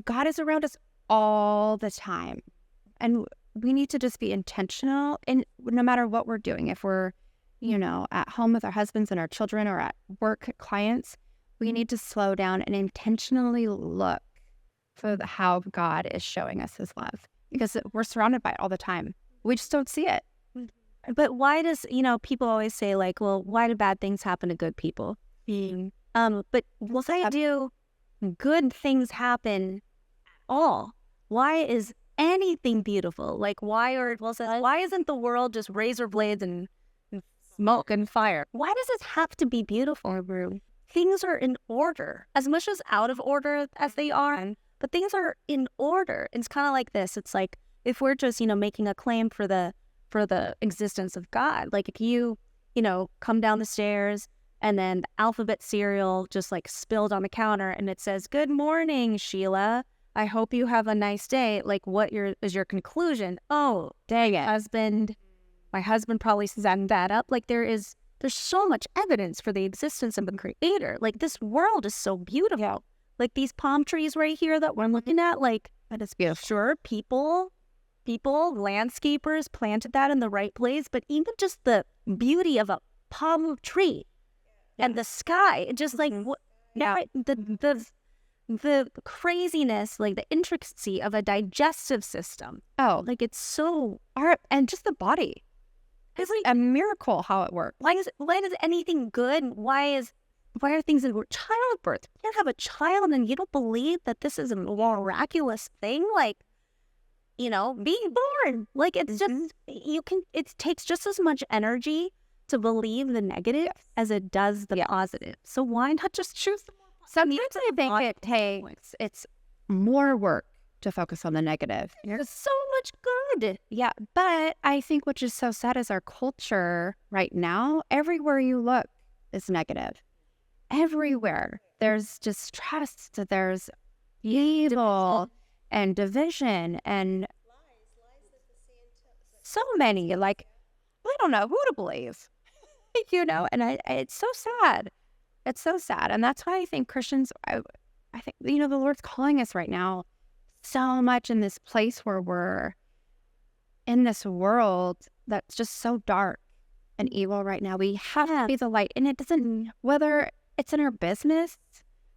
God is around us all the time. And we need to just be intentional in no matter what we're doing. If we're, at home with our husbands and our children, or at work clients, we need to slow down and intentionally look for how God is showing us his love, because we're surrounded by it all the time. We just don't see it. But why does, people always say well, why do bad things happen to good people? But why do good things happen at all? Why is anything beautiful? Why isn't the world just razor blades and smoke and fire. Why does it have to be beautiful, Rue? Things are in order, as much as out of order as they are, but things are in order. It's kind of like this. It's like if we're just, making a claim for the existence of God, like if you, come down the stairs and then the alphabet cereal just like spilled on the counter and it says, "Good morning, Sheila. I hope you have a nice day." Like is your conclusion? Oh, dang it. My husband probably set that up. Like there's so much evidence for the existence of the creator. Like this world is so beautiful. Yeah. Like these palm trees right here that we're looking at, like that is beautiful. Sure, people, landscapers planted that in the right place, but even just the beauty of a palm tree and the sky, just like what the craziness, like the intricacy of a digestive system. Oh, like it's so and just the body. It's like a miracle how it works. Why is anything good? Why are things in childbirth? You can't have a child and you don't believe that this is a miraculous thing? Like, being born. Like it's just it takes just as much energy to believe the negative as it does the positive. So why not just choose the more positive? Sometimes I think it's more work to focus on the negative. There's so much good. Yeah, but I think what is so sad is our culture right now, everywhere you look is negative. Everywhere. There's distrust, there's evil and division and so many, like, I don't know who to believe, and it's so sad. It's so sad. And that's why I think Christians, I think, the Lord's calling us right now so much in this place where we're in this world that's just so dark and evil right now. We have to be the light, and it doesn't, whether it's in our business.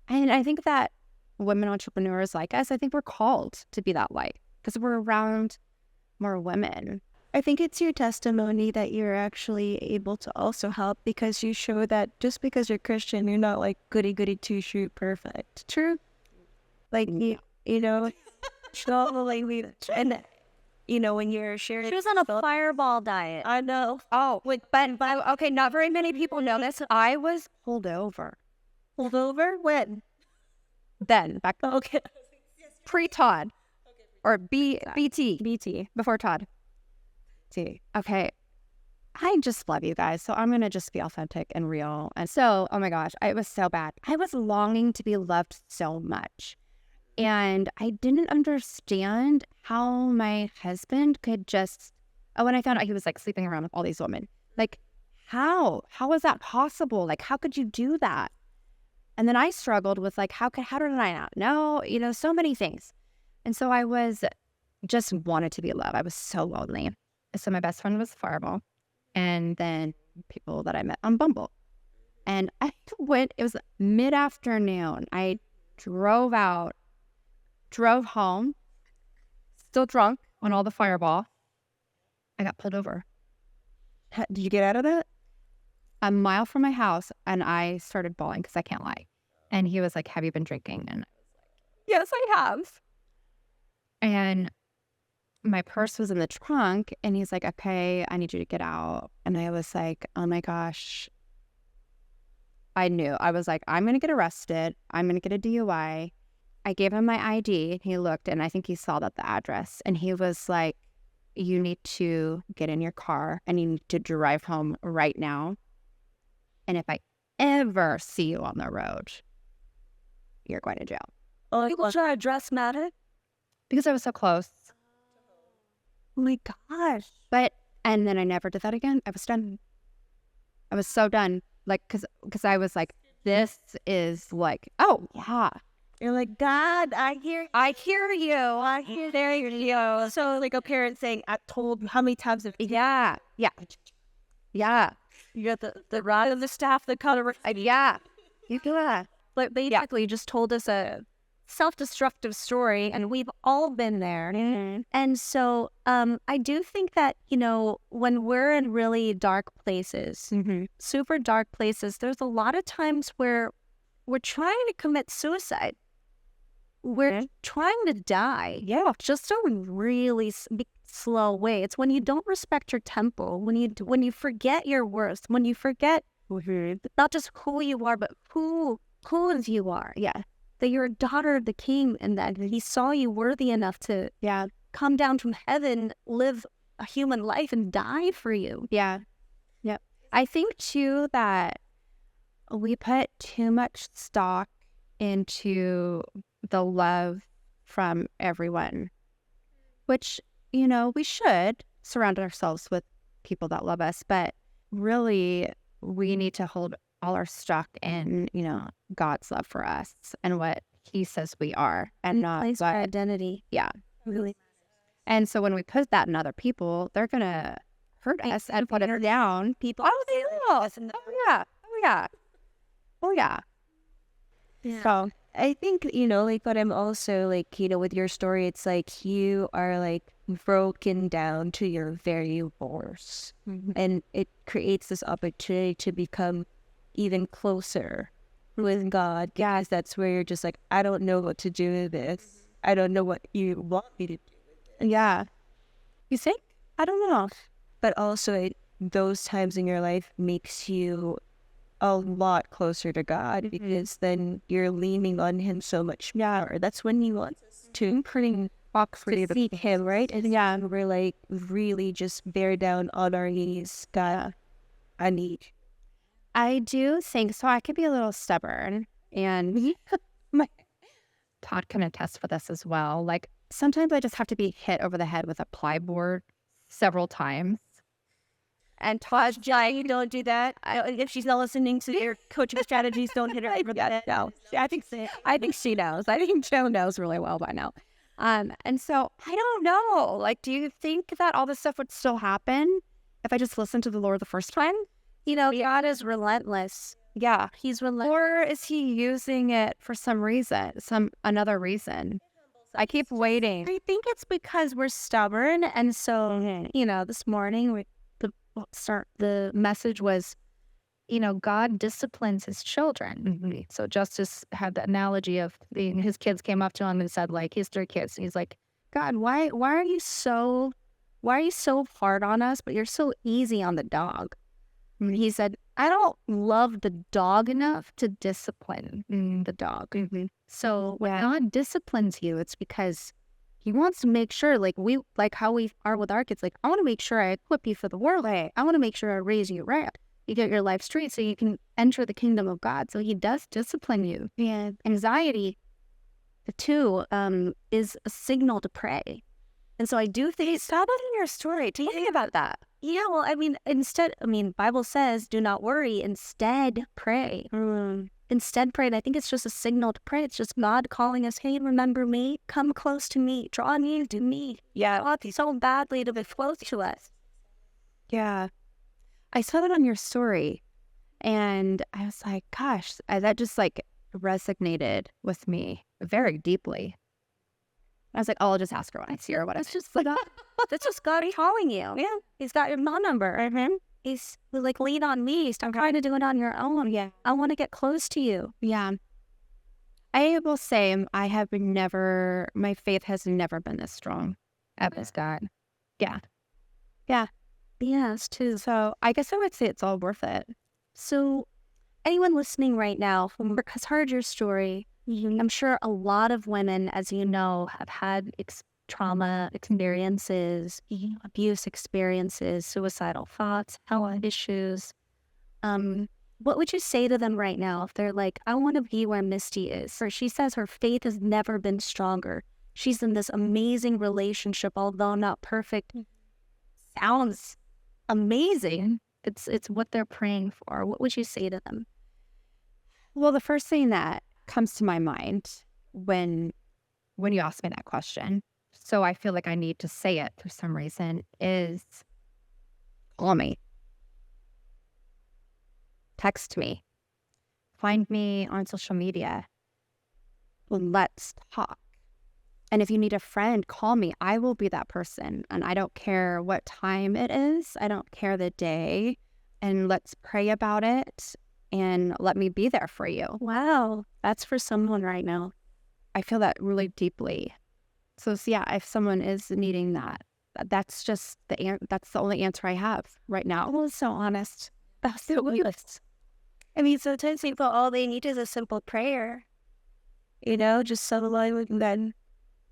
And I think that women entrepreneurs like us, I think we're called to be that light because we're around more women. I think it's your testimony that you're actually able to also help because you show that just because you're Christian, you're not like goody two-shoot perfect. True. Like, and when you're sharing. She was on a fireball diet. I know. Oh, but okay, not very many people know this. I was pulled over. Pulled over? When? Then, back okay. Pre-Todd. Or BT. Before Todd. Okay. I just love you guys. So I'm going to just be authentic and real. And so, oh my gosh, it was so bad. I was longing to be loved so much. And I didn't understand how my husband could just, when I found out he was like sleeping around with all these women, like how was that possible? Like, how could you do that? And then I struggled with like, how did I not know? So many things. And so I was just wanted to be loved. I was so lonely. So my best friend was Fireball. And then people that I met on Bumble. And it was mid-afternoon. I drove home, still drunk on all the Fireball. I got pulled over. Did you get out of that? A mile from my house, and I started bawling because I can't lie. And he was like, "Have you been drinking?" And I was like, "Yes, I have." And my purse was in the trunk, and he's like, "Okay, I need you to get out." And I was like, "Oh my gosh." I knew. I was like, "I'm going to get arrested. I'm going to get a DUI." I gave him my ID, and he looked, and I think he saw that the address, and he was like, "You need to get in your car, and you need to drive home right now. And if I ever see you on the road, you're going to jail." Oh, what's our address matter? Because I was so close. Oh my gosh. And then I never did that again. I was done. I was so done. Like, because I was like, this is like, oh, yeah. You're like, "God, I hear you. I hear you. So like a parent saying, "I told how many times have Yeah. You got the rod of the staff that kind of Yeah. But basically just told us a self-destructive story, and we've all been there. Mm-hmm. And so I do think that, when we're in really dark places, Mm-hmm. super dark places, there's a lot of times where we're trying to commit suicide. we're trying to die. Yeah. Just a really slow way. It's when you don't respect your temple, when you forget your worth, when you forget not just who you are, but whose you are. Yeah. That you're a daughter of the King, and that He saw you worthy enough to come down from heaven, live a human life, and die for you. Yeah. Yep. I think too that we put too much stock into the love from everyone, which, we should surround ourselves with people that love us, but really we need to hold all our stock in, God's love for us and what He says we are, and not Place our identity. Yeah. Really. And so when we put that in other people, they're gonna hurt us and put it down. People. Oh, they will. Oh yeah. Oh yeah. Oh yeah. Yeah. So I think, like, but I'm also like, with your story, it's like you are like broken down to your very worst. And it creates this opportunity to become even closer with God. Guys, that's where you're just like, I don't know what to do with this. I don't know what you want me to do. yeah. You think? I don't know. But also those times in your life makes you a lot closer to God, because then you're leaning on Him so much more. That's when He wants us to walk free to seek Him, right? And we're like really just bear down on our knees. God, I need you. I do think so. I could be a little stubborn, and my Todd can attest for this as well. Like, sometimes I just have to be hit over the head with a plyboard several times. And Todd's like, don't do that. If she's not listening to your coaching strategies, don't hit her over the head. No, I think she knows. I think Joe knows really well by now. And so I don't know. Like, do you think that all this stuff would still happen if I just listened to the Lord the first time? God is relentless. Yeah. He's relentless. Or is He using it for some reason, another reason? I keep waiting. I think it's because we're stubborn. And so, this morning, the message was, God disciplines His children. So Justice had the analogy of his kids came up to him and said, like, his 3 kids. And he's like, God, why are you so hard on us, but you're so easy on the dog? And he said, I don't love the dog enough to discipline the dog. So when God disciplines you, it's because He wants to make sure, like how we are with our kids, like, I want to make sure I equip you for the world. I want to make sure I raise you right. You get your life straight so you can enter the kingdom of God. So He does discipline you. Yeah. Anxiety, too, is a signal to pray. And so I do think... Stop it in your story. Tell me about that. Yeah, well, Bible says, do not worry, instead pray. Instead pray, and I think it's just a signal to pray. It's just God calling us, hey, remember me, come close to me, draw near to me. Yeah. God so badly to be close to us. Yeah. I saw that on your story, and I was like, gosh, that just like resonated with me very deeply. I was like, oh, I'll just ask her when I see her or whatever. It's just like, that's just God calling you. Yeah. He's got your phone number. He's like, lean on me. Stop trying to do it on your own. Yeah. I want to get close to you. Yeah. I will say my faith has never been this strong as God. Yeah. Yeah. Yes, too. So I guess I would say it's all worth it. So anyone listening right now who has heard your story, I'm sure a lot of women, as you know, have had trauma experiences, abuse experiences, suicidal thoughts, health issues. What would you say to them right now if they're like, I want to be where Misti is? Or she says her faith has never been stronger. She's in this amazing relationship, although not perfect. Sounds amazing. It's what they're praying for. What would you say to them? Well, the first thing that comes to my mind when you ask me that question, so I feel like I need to say it for some reason, is call me. Text me. Find me on social media. Let's talk. And if you need a friend, call me. I will be that person. And I don't care what time it is. I don't care the day. And let's pray about it. And let me be there for you. Wow. That's for someone right now. I feel that really deeply. So yeah, if someone is needing that, that's just that's the only answer I have right now. Oh, so honest. That's so honest. I mean, sometimes people, all they need is a simple prayer. You know, just someone with then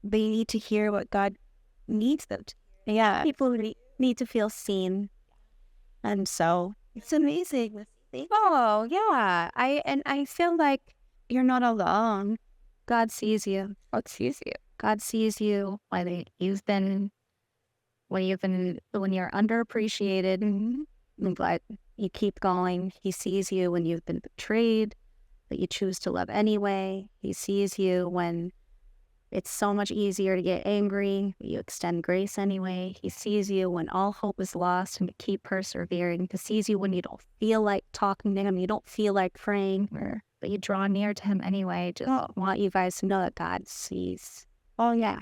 they need to hear what God needs them to. Yeah. People need to feel seen. And so it's amazing. Oh, yeah. I feel like you're not alone. God sees you. God sees you. God sees you when when you're underappreciated, but you keep going. He sees you when you've been betrayed, but you choose to love anyway. He sees you when it's so much easier to get angry, but you extend grace anyway. He sees you when all hope is lost and you keep persevering. He sees you when you don't feel like talking to him, you don't feel like praying, but you draw near to him anyway. Just want you guys to know that God sees. Oh, yeah.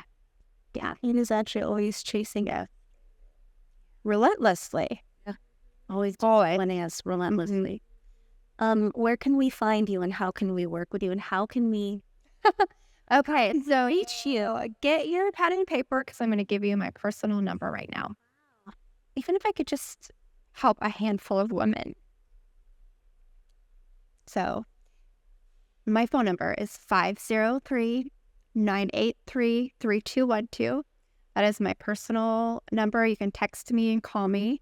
Yeah. He is actually always chasing us. Relentlessly. Always Always. winning us relentlessly. Where can we find you and how can we work with you and how can we... Okay, so each you get your pen and paper because I'm going to give you my personal number right now. Even if I could just help a handful of women. So my phone number is 503-983-3212. That is my personal number. You can text me and call me.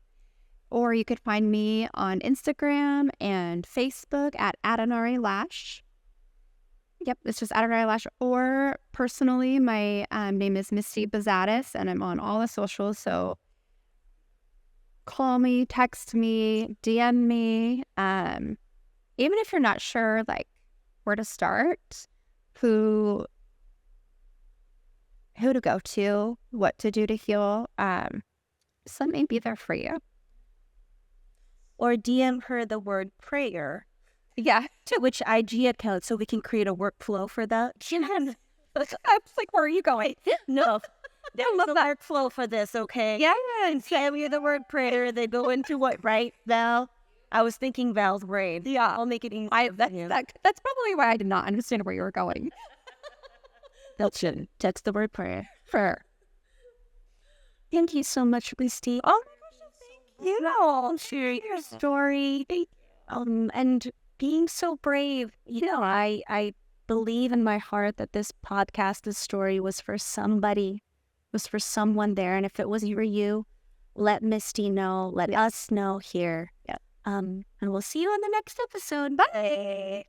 Or you could find me on Instagram and Facebook at Adonari Lash. Yep, it's just Adonai Lash. Or personally, my name is Misti and I'm on all the socials. So call me, text me, DM me. Even if you're not sure, like, where to start, who to go to, what to do to heal, so let me be there for you. Or DM her the word prayer. Yeah. To which IG account so we can create a workflow for that. I was like, where are you going? No. There's a workflow for this, okay? Yeah. And send me the word prayer. They go into what, right, Val? I was thinking Val's brain. Yeah. I'll make it easy. That's probably why I did not understand where you were going. Text the word prayer. Prayer. Thank you so much, Misti. Oh my gosh, thank you. Share your story. And being so brave. You know, I believe in my heart that this podcast, this story was for somebody, was for someone there. And if it was you, let Misti know, let us know here. Yeah. And we'll see you on the next episode. Bye.